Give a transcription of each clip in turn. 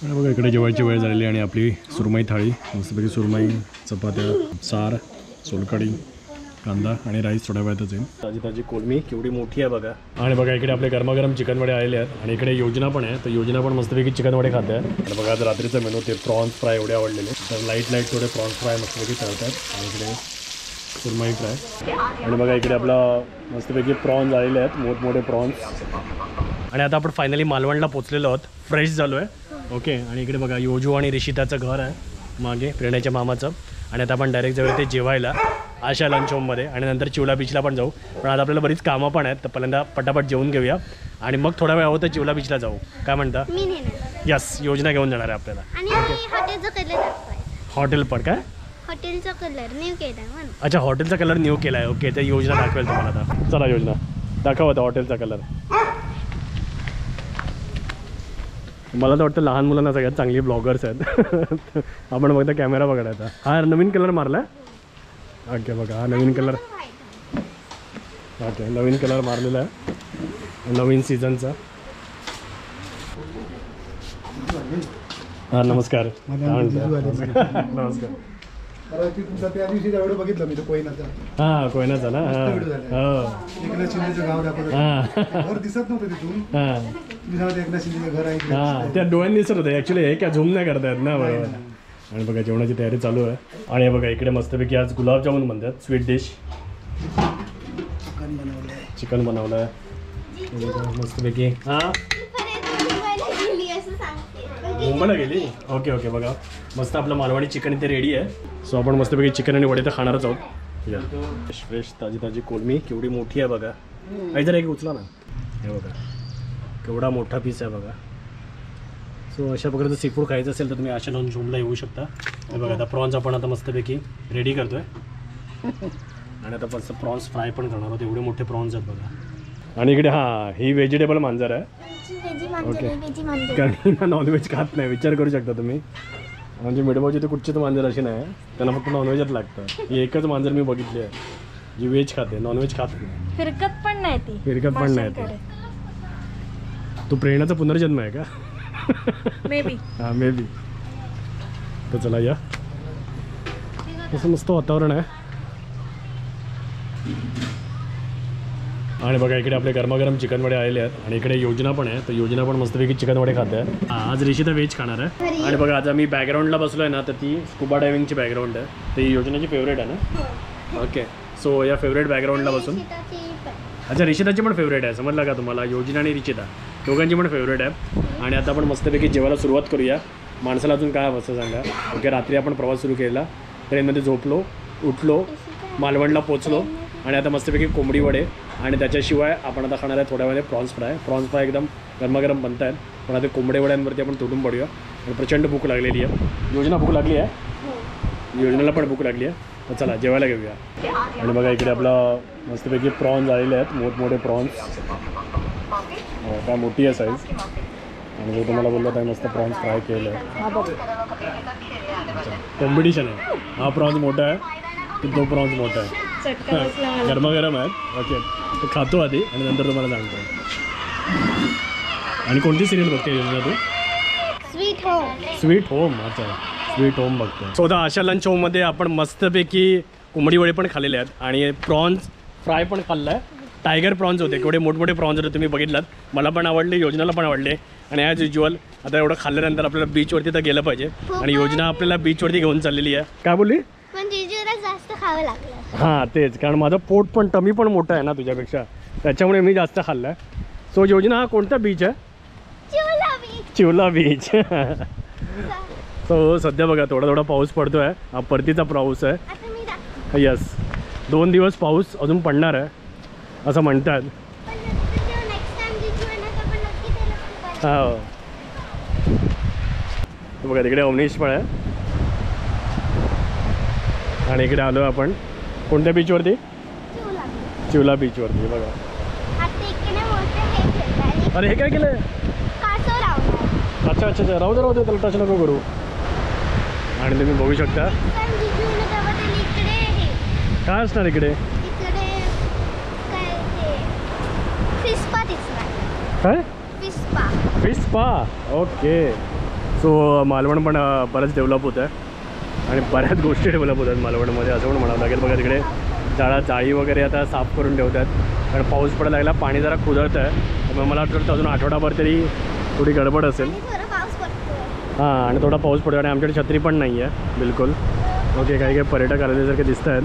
बघा इकडे जेवायची वेळ झालेली आणि आपली सुरमई थाळी मस्तपैकी सुरमई चपात्या सार सोलकढी कांदा आणि राईस थोड्या वेळातच येईल. ताजी ताजी कोलमी केवढी मोठी आहे बघा. आणि बघा इकडे आपले गरमागरम चिकन वडे आलेले आहेत आणि इकडे योजना पण आहे. तर योजना पण मस्तपैकी चिकन वडे खाते आहे. आणि बघा आज रात्रीचं मेनू ते प्रॉन्स फ्राय एवढे आवडलेले तर लाईट थोडे प्रॉन्स फ्राय मस्तपैकी तळतात आणि इकडे सुरमई फ्राय. आणि बघा इकडे आपला मस्तपैकी प्रॉन्स आलेले आहेत मोठमोठे प्रॉन्स. आणि आता आपण फायनली मालवणला पोचलेलो आहोत. फ्रेश झालो आहे ओके. आणि इकडे बघा योजू आणि रिशिताचं घर आहे मागे प्रेरण्याच्या मामाचं. आणि आता आपण डायरेक्ट जाऊया ते जेवायला आशा लंच होममध्ये आणि नंतर चिवला बीचला पण जाऊ. पण आज आपल्याला बरीच कामं पण आहेत तर पहिल्यांदा पटापट जेवून घेऊया आणि मग थोडा वेळ हवं तर चिवला बीचला जाऊ. काय म्हणता? यस योजना घेऊन जाणार आहे आपल्याला. हॉटेल पण काय हॉटेलचा कलर न्यू केलाय म्हणून. अच्छा हॉटेलचा कलर न्यू केला आहे ओके. तर योजना दाखवेल तुम्हाला आता. चला योजना दाखव आता हॉटेलचा कलर. मला तर वाटतं लहान मुलांना सगळ्यात चांगली ब्लॉगर्स आहेत. आपण बघता कॅमेरा बघायचा. हा नवीन कलर मारला ओके. बघा हा नवीन कलर ओके नवीन कलर मारलेला आहे नवीन सीझनचा. हां नमस्कार. नमस्कार. त्या दिवशी व्हिडिओ बघितला मी तो कोयनाचा. हां कोयनाचा ना. एकनाथ शिंदेचं गाव दाखवलं. घर दिसत नव्हतं तिथून. हां एकनाथ शिंदेचं घर आहे. हां त्या डोळ्यांनी दिसत होते ॲक्च्युली. हे काय झूम नाही करतायत ना बरोबर. आणि बघा जेवणाची तयारी चालू आहे. आणि बघा इकडे मस्तपैकी आज गुलाबजामुन म्हणतात स्वीट डिश. चिकन बनवलं आहे मस्तपैकी. हां मुंबईला गेली ओके ओके. बघा मस्त आपलं मालवणी चिकन इथे रेडी आहे. सो आपण मस्तपैकी चिकन आणि वडे तर खाणारच आहोत. या फ्रेश ताजी ताजी कोलमी केवढी मोठी आहे बघा. काही जर एक उचला ना. हे बघा केवढा मोठा पीस आहे बघा. सो अशा प्रकारचं सी फूड खायचं असेल तर तुम्ही अशा लावून झूमला येऊ शकता. हे बघा आता प्रॉन्स आपण आता मस्तपैकी रेडी करतो आहे. आणि आता मस्त प्रॉन्स फ्राय पण करणार आहोत. एवढे मोठे प्रॉन्स आहेत बघा. आणि इकडे हां ही व्हेजिटेबल मांजर आहे ओके. कारण नॉनव्हेज खात नाही विचार करू शकता तुम्ही. म्हणजे मिडबावची ते कुठची तर मांजर अशी नाही त्यांना फक्त नॉनव्हेजच लागतं. ही एकच मांजर मी बघितली आहे जी व्हेज खाते नॉनव्हेज खात नाही. फिरकत पण नाही ती. फिरकत पण नाही ती. तो प्रेरणाचा पुनर्जन्म आहे का? May be. हां मे बी. तर चला या. असं मस्त वातावरण आहे. आणि बघा इकडे आपले गरमागरम चिकन वडे आलेले आहेत आणि इकडे योजना पण आहे. तर योजना पण मस्तपैकी चिकन वडे खाते आहे. आज रिशिता व्हेज खाणार आहे. आणि बघा आज आम्ही बॅकग्राऊंडला बसलो आहे ना तर ती स्कुबा डायव्हिंगची बॅकग्राऊंड आहे. ती योजनेची फेवरेट आहे ना ओके. सो या फेवरेट बॅकग्राऊंडला बसून अच्छा रिशिताची पण फेवरेट आहे समजलं का तुम्हाला. योजना आणि रिशिता दोघांची पण फेवरेट आहे. आणि आता आपण मस्तपैकी जेवायला सुरुवात करूया. माणसाला अजून काय हवं सांगा. ओके रात्री आपण प्रवास सुरू केला ट्रेनमध्ये झोपलो उठलो मालवणला पोचलो आणि आता मस्तपैकी कोंबडी वडे आणि त्याच्याशिवाय आपण आता खाणार आहे थोड्या वेळाने प्रॉन्स फ्राय एकदम गरमागरम बनत आहेत. पण आता कोंबडे वड्यांवरती आपण तुटून पडूया. आणि प्रचंड भूक लागलेली आहे. योजना भूक लागली आहे. योजनेला पण भूक लागली आहे. तर चला जेवायला घेऊया. आणि बघा इकडे आपला मस्तपैकी प्रॉन्स आलेले आहेत मोठमोठे प्रॉन्स. काय मोठी आहे साईज. आणि जो तुम्हाला बोललो आहे मस्त प्रॉन्स फ्राय केलं आहे. कॉम्पिटिशन आहे. हा प्रॉन्स मोठा आहे तो प्रॉन्स मोठा आहे. गरमागरम आहेत ओके. तर खातो आधी आणि नंतर तुम्हाला सांगतो. आणि कोणती सिरियल बघते योजना तू? Sweet home. Sweet home. अच्छा स्वीट होम बघतो. सो आता अशा लंच होममध्ये आपण मस्तपैकी कोंबडी वडे पण खाल्लेले आहेत आणि प्रॉन्स फ्राय पण खाल्लं आहे. टायगर प्रॉन्स होते केवढे मोठमोठे प्रॉन्स होते तुम्ही बघितलात. मला पण आवडले योजनाला पण आवडले. आणि ॲज युज्युअल आता एवढं खाल्ल्यानंतर आपल्याला बीचवरती तर गेलं पाहिजे. आणि योजना आपल्याला बीचवरती घेऊन चाललेली आहे. काय बोलली? जास्त खावं लागलं. हां तेच कारण माझं पोट पण टमी पण मोठं आहे ना तुझ्यापेक्षा त्याच्यामुळे मी जास्त खाल्लं आहे. सो योजना हा कोणता बीच आहे? चिवला बीच. सो सध्या बघा थोडा पाऊस पडतो आहे. हा परतीचा पाऊस आहे. यस 2 दिवस पाऊस अजून पडणार आहे असं म्हणतात. हो बघा तिकडे अवनीश पण आहे. आणि इकडे आलो आपण कोणत्या बीचवरती? चिवला बीचवरती. बघा अरे हे काय केलं आहे? अच्छा अच्छा अच्छा राहू दे त्याला टच नको करू. आणि तुम्ही बघू शकता काय असणार इकडे. काय fish spa. Okay so Malvan पण बरंच डेव्हलप होत आहे आणि बऱ्याच गोष्टी डेव्हलप होत आहेत मालवणमध्ये असं पण म्हणावं लागेल. बघा तिकडे जाळी वगैरे आता साफ करून ठेवतात कारण पाऊस पडायला लागला, पाणी जरा कुदळतं आहे. त्यामुळे मला वाटतं अजून आठवडाभर तरी थोडी गडबड असेल. थोडा पाऊस पडतो. हां, आणि थोडा पाऊस पडतो आणि आमच्याकडे छत्री पण नाही आहे बिलकुल. ओके, काही काही पर्यटक आलेल्यासारखे दिसत आहेत,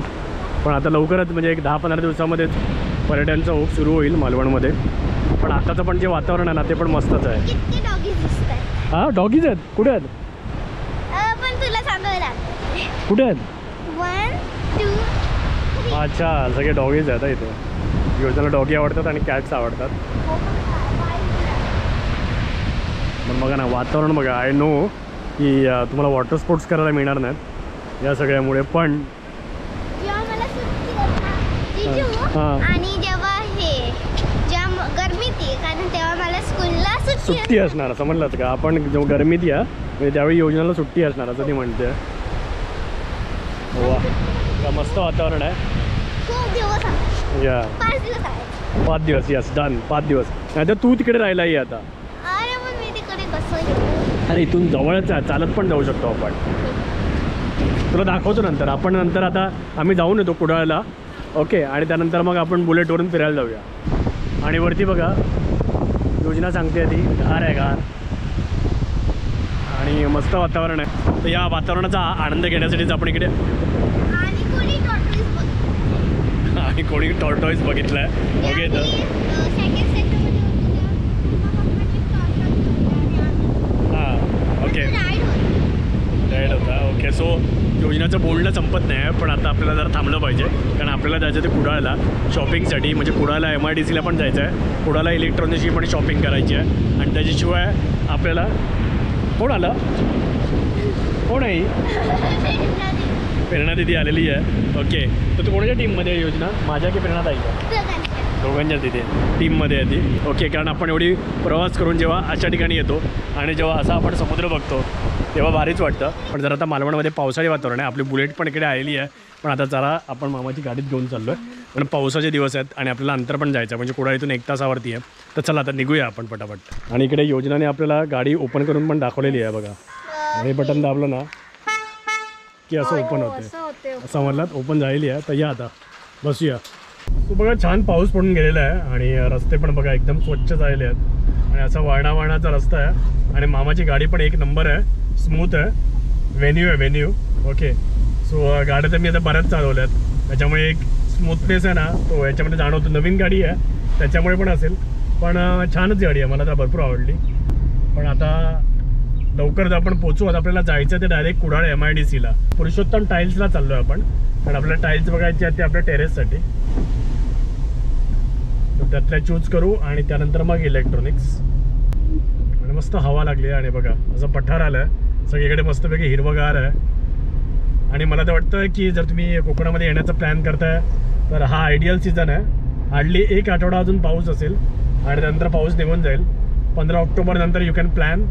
पण आता लवकरच म्हणजे एक 10-15 दिवसामध्येच पर्यटनाचा ओघ सुरू होईल मालवणमध्ये. पण आताचं पण जे वातावरण आहे ना ते पण मस्तच आहे. किती डॉगीज दिसतात. हां, डॉगीज आहेत. कुठे आहेत? पण तुला सांगावं लागतं. कुठे आहेत? 1 2 3. अच्छा, सगळे डॉगीज आहेत इथे. योजनाला डॉगी आवडतात आणि कॅट्स आवडतात. पण बघा ना वातावरण बघा. आय नो की तुम्हाला वॉटर स्पोर्ट्स करायला मिळणार नाहीत या सगळ्यामुळे, पण जेव्हा मला सुट्टी असणार, जिजू, आणि जेव्हा जेव्हा गरमीत ये, कारण तेव्हा मला स्कूलला सुट्टी असणार असं म्हणलं का आपण. जेव्हा गरमीत या म्हणजे त्यावेळी योजनाला सुट्टी असणार असं ती म्हणते. वा, मस्त वातावरण आहे. खूप दिवस आहे. या 5 दिवस आहे. 5 दिवस. Yes, done. 5 दिवस. नाही तर तू तिकडे राहिला ये आता. अरे पण मी तिकडे कसं येऊ? अरे इथून जवळच आहे, चालत पण जाऊ शकतो आपण. तुला दाखवतो नंतर. आपण नंतर आता आम्ही जाऊन येतो कुडाळला. ओके, आणि त्यानंतर मग आपण बुलेटवरून फिरायला जाऊया. आणि वरती बघा योजना सांगते ती गार आहे, गार आणि मस्त वातावरण आहे. तर या वातावरणाचा आनंद घेण्यासाठीच आपण इकडे आणि कोणी टॉर्टॉईस बघितलं आहे. ओके, तर हां, ओके, राईड होता. ओके, सो योजनाचं बोलणं संपत नाही आहे, पण आता आपल्याला जरा थांबलं पाहिजे कारण आपल्याला जायचं ते कुडाळला शॉपिंगसाठी. म्हणजे कुडाळला MIDCला पण जायचं आहे, कुडाळला इलेक्ट्रॉनिक्सची पण शॉपिंग करायची आहे. आणि त्याच्याशिवाय आपल्याला कोण आलं? कोण आहे? प्रेरणा दिदी आलेली आहे. ओके, तर तू कोणाच्या टीममध्ये आहे योजना? माझ्या की प्रेरणा ताईच्या? दोघांच्या तिथे टीममध्ये आहे ती. ओके, कारण आपण एवढी प्रवास करून जेव्हा अशा ठिकाणी येतो आणि जेव्हा असा आपण समुद्र बघतो तेव्हा भारीच वाटतं. पण जर आता मालवणमध्ये पावसाळी वातावरण आहे, आपली बुलेट पण इकडे आलेली आहे, पण आता जरा आपण मामाची गाडीत घेऊन चाललो आहे. पण पावसाचे दिवस आहेत आणि आपल्याला अंतर पण जायचं आहे, म्हणजे कुडाळ इथून 1 तासावरती आहे. तर चला आता निघूया आपण पटापट. आणि इकडे योजनाने आपल्याला गाडी ओपन करून पण दाखवलेली आहे बघा. हे बटन दाबलं ना की असं ओपन होते. असं म्हणलात ओपन झालेली आहे. तर या आता बसूया. तो बघा छान पाऊस पडून गेलेला आहे आणि रस्ते पण बघा एकदम स्वच्छ झालेले आहेत आणि असा वाळणाचा रस्ता आहे. आणि मामाची गाडी पण 1 नंबर आहे, स्मूथ आहे, व्हेन्यू आहे, व्हेन्यू. ओके, सो गाड्या तर मी आता बऱ्याच चालवल्यात, त्याच्यामुळे एक स्मूथनेस आहे ना तो याच्यामध्ये जाणवतो. नवीन गाडी आहे त्याच्यामुळे पण असेल, पण छानच गाडी आहे, मला तर भरपूर आवडली. पण आता लवकरच आपण पोचू. आता आपल्याला जायचं ते डायरेक्ट कुडाळ MIDCला. पुरुषोत्तम टाईल्सला चाललो आहे आपण, कारण आपल्याला टाईल्स बघायचे आहेत ते आपल्या टेरेससाठी. तर त्यातल्या चूज करू आणि त्यानंतर मग इलेक्ट्रॉनिक्स. आणि मस्त हवा लागली आहे आणि बघा असं पठार आलं आहे, सगळीकडे मस्तपैकी हिरवगार आहे. आणि मला तर वाटतं की जर तुम्ही कोकणामध्ये येण्याचा प्लॅन करताय तर हा आयडियल सीझन आहे. हार्डली 1 आठवडा अजून पाऊस असेल आणि नंतर पाऊस निघून जाईल. 15 ऑक्टोबर नंतर यू कॅन प्लॅन.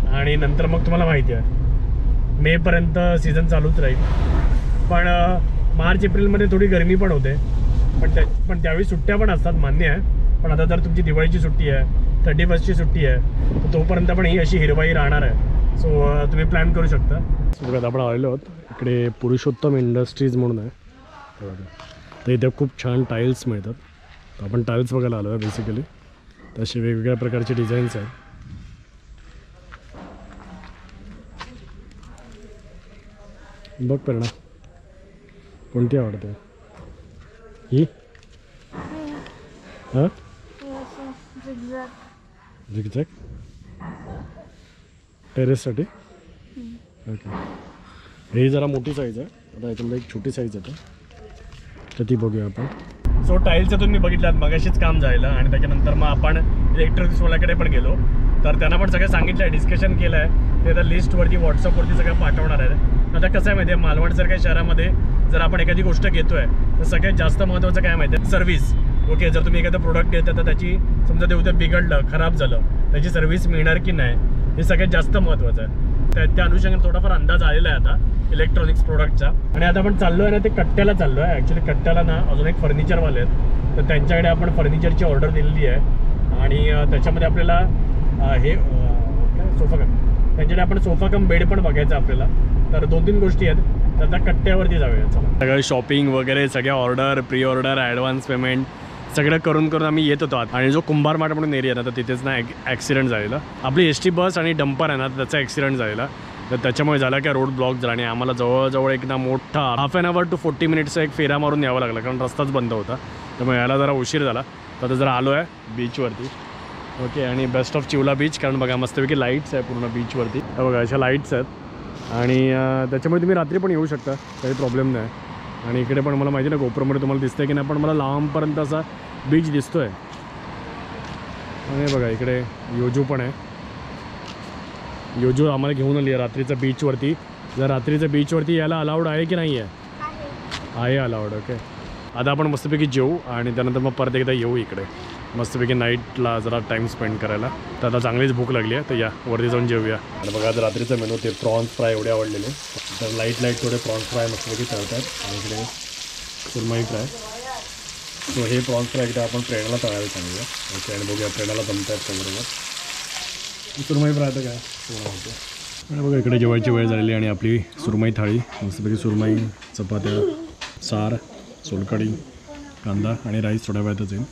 आणि नंतर मग तुम्हाला माहिती आहे मेपर्यंत सीझन चालूच राहील. पण मार्च एप्रिलमध्ये थोडी गरमी पण होते, पण त्यावेळी सुट्ट्या पण असतात, मान्य आहे. पण आता जर तुमची दिवाळीची सुट्टी आहे, 31st सुट्टी आहे, तर तोपर्यंत पण ही अशी हिरवाई राहणार आहे. सो तुम्ही प्लॅन करू शकता. बघा आपण आलेलो आहोत इकडे पुरुषोत्तम इंडस्ट्रीज म्हणून आहे. तर इथे खूप छान टाईल्स मिळतात. तर आपण टाईल्स बघायला आलो आहे बेसिकली. तसे वेगवेगळ्या प्रकारचे डिझाईन्स आहेत. बघ प्रेरणा कोणती आवडते? ही हां झिगझॅग टेरेससाठी. ओके, ही जरा मोठी साईज आहे. आता याच्यामध्ये एक छोटी साईज येते, तर ती बघूया आपण. सो टाईल्सचं तुम्ही बघितलात मगाशीच काम झालं आणि त्याच्यानंतर मग आपण इलेक्ट्रिक्सवाल्याकडे पण गेलो. तर त्यांना पण सगळं सांगितलं आहे, डिस्कशन केलं आहे. ते आता लिस्टवरती व्हॉट्सअपवरती सगळं पाठवणार आहे. आता कसं आहे माहिती आहे, मालवणसारख्या शहरामध्ये जर आपण एखादी गोष्ट घेतो आहे तर सगळ्यात जास्त महत्त्वाचं काय माहिती आहे? सर्व्हिस. ओके, जर तुम्ही एखादं प्रोडक्ट घेता तर त्याची समजा ते उद्या बिघडलं, खराब झालं, त्याची सर्व्हिस मिळणार की नाही हे सगळ्यात जास्त महत्त्वाचं आहे. त्या अनुषंगाने थोडाफार अंदाज आलेला आहे आता इलेक्ट्रॉनिक्स प्रोडक्टचा. आणि आता आपण चाललो आहे ना ते कट्ट्याला चाललो आहे. ॲक्च्युली कट्ट्याला ना अजून एक फर्निचरवाले आहेत, तर त्यांच्याकडे आपण फर्निचरची ऑर्डर दिलेली आहे. आणि त्याच्यामध्ये आपल्याला हे काय सोफा त्यांच्याकडे आपण सोफा कम बेड पण बघायचं आपल्याला. तर 2-3 गोष्टी आहेत, तर त्या कट्ट्यावरती जाऊया. चला, सगळं शॉपिंग वगैरे सगळ्या order, pre order, advance payment सगळं करून मी येत होतो आत. आणि जो कुंभार मार्ट म्हणून एरिया ना, तर तिथेच ना ॲक्सिडेंट झालेला. आपली ST बस आणि डंपर आहे ना, त्याचा ॲक्सिडेंट झालेला. तर त्याच्यामुळे झाला की रोड ब्लॉक झाला आणि आम्हाला जवळजवळ एक ना मोठा हाफ ॲन आवर टू 40 मिनिट्सचा एक फेरा मारून यावं लागला, कारण रस्ताच बंद होता. त्यामुळे याला जरा उशीर झाला. तर आता जरा आलो आहे बीचवरती. ओके, आणि बेस्ट ऑफ चिवला बीच, कारण बघा मस्तपैकी लाईट्स आहे पूर्ण बीचवरती. बघा अशा लाईट्स आहेत आणि त्याच्यामुळे तुम्ही रात्री पण येऊ शकता, काही प्रॉब्लेम नाही. आणि इकडे पण मला माहिती ना गोप्रोमध्ये तुम्हाला दिसतंय की नाही, पण मला लांबपर्यंत असा बीच दिसतो आहे. आणि बघा इकडे योजू पण आहे. योजू आम्हाला घेऊन आली आहे रात्रीचं बीचवरती. जर रात्रीचं बीचवरती यायला अलाउड आहे की नाही आहे अलाउड. ओके, आता आपण मस्तपैकी जेऊ आणि त्यानंतर मग परत एकदा येऊ इकडे मस्तपैकी नाईटला जरा टाईम स्पेंड करायला. तर आता चांगलीच भूक लागली आहे, तर या वरती जाऊन जेऊया. आणि बघा आज रात्रीचं मेनू ते प्रॉन्स फ्राय एवढे आवडलेले. तर लाईट थोडे प्रॉन्स फ्राय मस्तपैकी तळतात आणि इकडे सुरमई फ्राय. सो हे प्रॉन्स फ्राय एकदा आपण प्रेरणाला तळायला सांगूया. ओके, आणि बघूया प्रेरणाला जमत आहेत त्याबरोबर. सुरमई फ्राय तर काय होतं. आणि बघा इकडे जेवायची वेळ झालेली आणि आपली सुरमई थाळी मस्तपैकी सुरमई, चपात्या, सार, सोलकढी, कांदा आणि राईस थोड्या वेळातच येईल.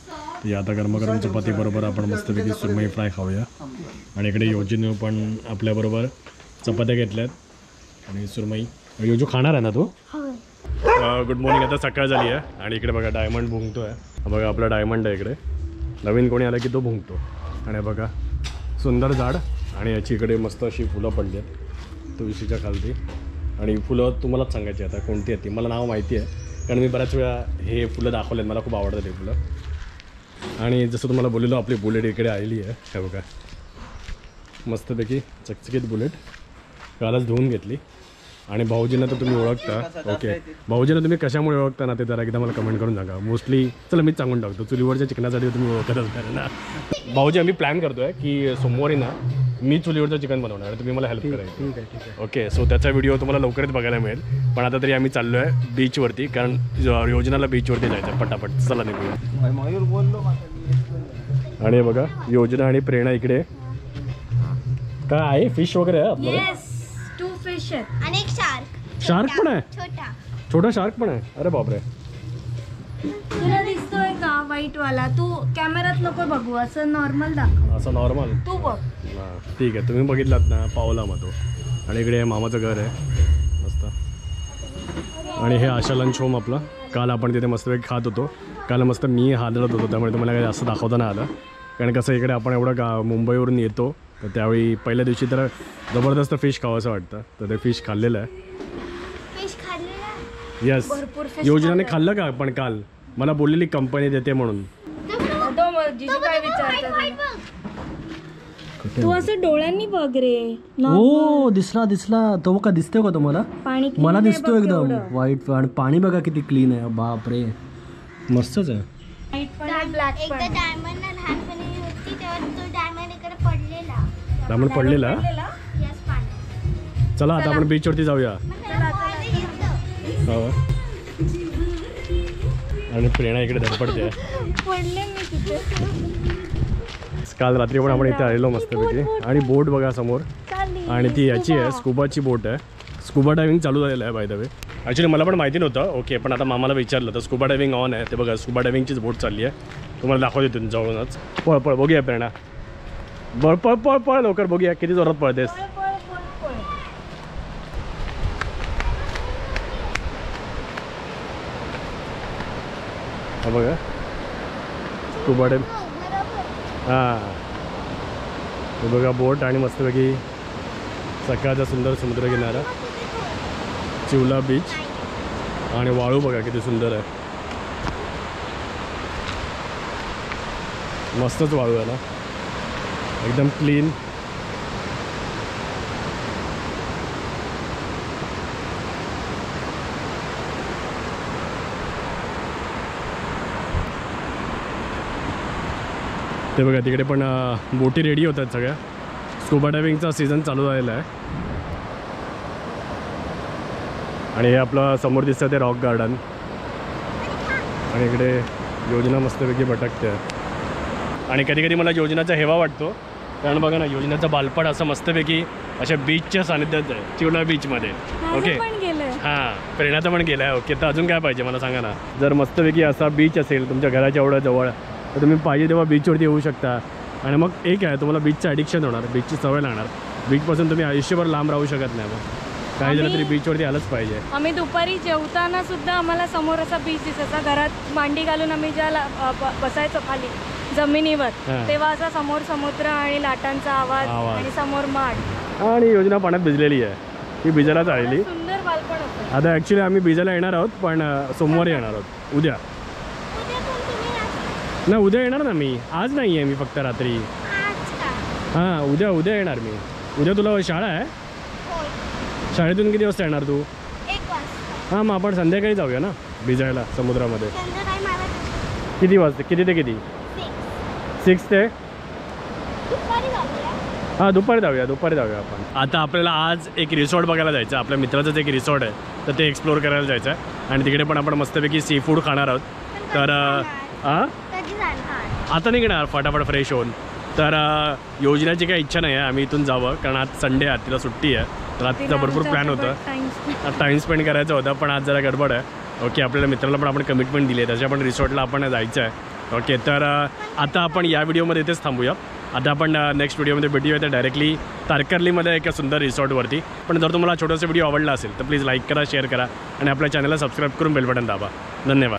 तर आता गरमागरम चपातीबरोबर आपण मस्तपैकी सुरमई फ्राय खाऊया. आणि इकडे योजीनं पण आपल्याबरोबर चपात्या घेतल्यात आणि सुरमई. योजू खाणार आहे ना तू? Good morning. आता सकाळ झाली आहे आणि इकडे बघा डायमंड भुंकतो आहे. बघा आपला डायमंड आहे इकडे. नवीन कोणी आला की तो भुंकतो. आणि बघा सुंदर झाड आणि याची इकडे मस्त अशी फुलं पडली आहेत तुळशीच्या खालती. आणि फुलं तुम्हालाच सांगायची आता कोणती आहेत ती. मला नाव माहिती आहे, कारण मी बऱ्याच वेळा हे फुलं दाखवले आहेत. मला खूप आवडतात हे फुलं. आणि जसं तुम्हाला बोललेलो आपली बुलेट इकडे आलेली आहे. हे बघा मस्तपैकी चकचकीत बुलेट कालच धुवून घेतली. आणि भाऊजींना तर तुम्ही ओळखता. ओके, भाऊजींना तुम्ही कशामुळे ओळखता ना ते जरा एकदा मला कमेंट करून सांगा. मोस्टली चला मीच सांगून टाकतो, चुलीवरच्या चिकनासाठी तुम्ही ओळखत असणार ना. भाऊजी आम्ही प्लॅन करतो आहे की सोमवारी ना मी चुलीवरचं चिकन बनवणार आहे, तुम्ही मला हेल्प करायची. ठीक आहे. ओके, सो त्याचा व्हिडिओ तुम्हाला लवकरच बघायला मिळेल. पण आता तरी आम्ही चाललो आहे बीचवरती, कारण योजनाला बीचवरती जायचं आहे पटापट. चला निघूया. आणि बघा योजना आणि प्रेरणा इकडे काय आहे, फिश वगैरे आहे आपल्याला. आणि एक शार्क पण आहे, छोटा शार्क पण आहे. अरे बापरे, तुला दिसतोय का व्हाईट वाला? तू कॅमेरात नको बघू, असं नॉर्मल दाखव. असं नॉर्मल तू बघ. ठीक आहे, तुम्ही बघितलात ना, पावला मग तो. आणि इकडे मामाचं घर आहे मस्त. आणि हे आशा लंच होम आपलं. काल आपण तिथे मस्तपैकी खात होतो. काल मस्त मी हादरत होतो, त्यामुळे तुम्हाला काही जास्त दाखवता नाही आलं. कारण कसं इकडे आपण एवढं मुंबईवरून येतो, तर त्यावेळी पहिल्या दिवशी तर जबरदस्त फिश खावं असं वाटतं. तर ते फिश खाल्लेलं आहे. येस, योजनाने खाल्लं का? पण काल मला बोललेली कंपनी देते म्हणून. काय विचारतात तू? असं डोळ्यांनी बघ रे. हो दिसला तो का दिसतोय का तुम्हाला? पाणी मला दिसतो एकदम व्हाईट. आणि पाणी बघा किती क्लीन आहे. बाप रे, मस्तच आहे. एकदा डायमंड लहानपणी होती तेव्हा तो डायमंड इकडे पडलेला. डायमंड पडलेला. यस, पाणी. चला आता आपण बीचवरती जाऊया. हो. आणि प्रेरणा इकडे धडपडते. पडले मी तिथे. काल रात्री पण आपण इथे आलेलो मस्तपैकी. आणि बोट बघा समोर, आणि ती याची आहे, स्कुबाची बोट आहे. स्कुबा डायव्हिंग चालू झालेलं आहे बाय द वे. ॲक्च्युली मला पण माहिती नव्हतं. ओके, पण आता मामाला विचारलं तर स्कुबा डायव्हिंग ऑन आहे. ते बघा स्कुबा डायव्हिंगचीच बोट चालली आहे. तुम्हाला दाखवते तुम्ही जवळूनच. पळ बघूया प्रेरणा. पळ लवकर बघूया किती जोरात पळतेस. बघा स्कुबा डायव्हिंग. हां, हे बघा बोट आणि मस्तपैकी सकाळचा सुंदर समुद्रकिनारा, चिवला बीच. आणि वाळू बघा किती सुंदर आहे. मस्तच वाळू आहे ना, एकदम क्लीन. ते बघा तिकडे पण बोटी रेडी होतात सगळ्या. स्कुबा डायव्हिंगचा सीझन चालू झालेला आहे. आणि हे आपलं समोर दिसतं ते रॉक गार्डन. आणि इकडे योजना मस्तपैकी भटकते. आणि कधी कधी मला योजनाचा हेवा वाटतो, कारण बघा ना योजनाचं बालपण असं मस्तपैकी अशा बीचच्या सानिध्यात आहे, चिवला बीचमध्ये. ओके पण गेलंय. हां, प्रेरणाचं पण गेलं आहे. ओके, तर अजून काय पाहिजे मला सांगा ना. जर मस्तपैकी असा बीच असेल तुमच्या घराच्या एवढ्या जवळ तर तुम्ही पाहिजे तेव्हा बीचवरती येऊ शकता. आणि मग एक आहे, तुम्हाला बीचचं ॲडिक्शन होणार, बीचची सवय लागणार. बीचपासून तुम्ही आयुष्यभर लांब राहू शकत नाही. मग काही झालं तरी बीचवरती आलंच पाहिजे. आम्ही दुपारी जेवताना सुद्धा आम्हाला समोर असा बीच दिसायचा. घरात मांडी घालून आम्ही ज्या बसायचो खाली जमिनीवर, तेव्हा असा समोर समुद्र आणि लाटांचा आवाज आणि समोर माठ. आणि योजना पाण्यात भिजलेली आहे, ही भिजायलाच आलेली. सुंदर बालपण होतं. आता ॲक्च्युली आम्ही भिजायला येणार आहोत, पण सोमवारी येणार आहोत, उद्या. उद्या पण तुम्ही नसता. नाही, उद्या येणार ना मी. आज नाही आहे मी, फक्त रात्री. आज का? हां, उद्या येणार मी. उद्या तुला शाळा आहे? होय. शाळेतून किती वाजता येणार तू? 1 वाजता. हां, मग आपण संध्याकाळी जाऊया ना भिजायला समुद्रामध्ये. संध्याकाळी मला किती वाजते? किती ते किती? 6. 6 ते? दुपारी जाऊया. हां, दुपारी जाऊया आपण. आता आपल्याला आज एक रिसॉर्ट बघायला जायचं आहे. आपल्या मित्राचंच एक रिसॉर्ट आहे, तर ते एक्सप्लोअर करायला जायचं आहे. आणि तिकडे पण आपण मस्तपैकी सी फूड खाणार आहोत. तर हां, कधी जाणार? आता निघणार फटाफट फ्रेश होऊन. तर योजनाची काही इच्छा नाही आहे आम्ही इथून जावं, कारण आज संडे आहे, तिला सुट्टी आहे. तर आज तिचा भरपूर प्लॅन होता, टाईम स्पेंड करायचा होता, पण आज जरा गडबड आहे. ओके, आपल्याला मित्राला पण आपण कमिटमेंट दिली आहे, त्याच्या पण रिसॉर्टला आपण जायचं आहे. ओके, तर आता आपण या व्हिडिओमध्ये इथेच थांबूया. आता आपण नेक्स्ट व्हिडिओमध्ये भेटूया तर डायरेक्टली तारकर्लीमध्ये एका सुंदर रिसॉर्टवरती. पण जर तुम्हाला छोटासा व्हिडिओ आवडला असेल तर प्लीज लाईक करा, शेअर करा आणि आपल्या चॅनलला सबस्क्राईब करून बेल बटन दाबा. धन्यवाद.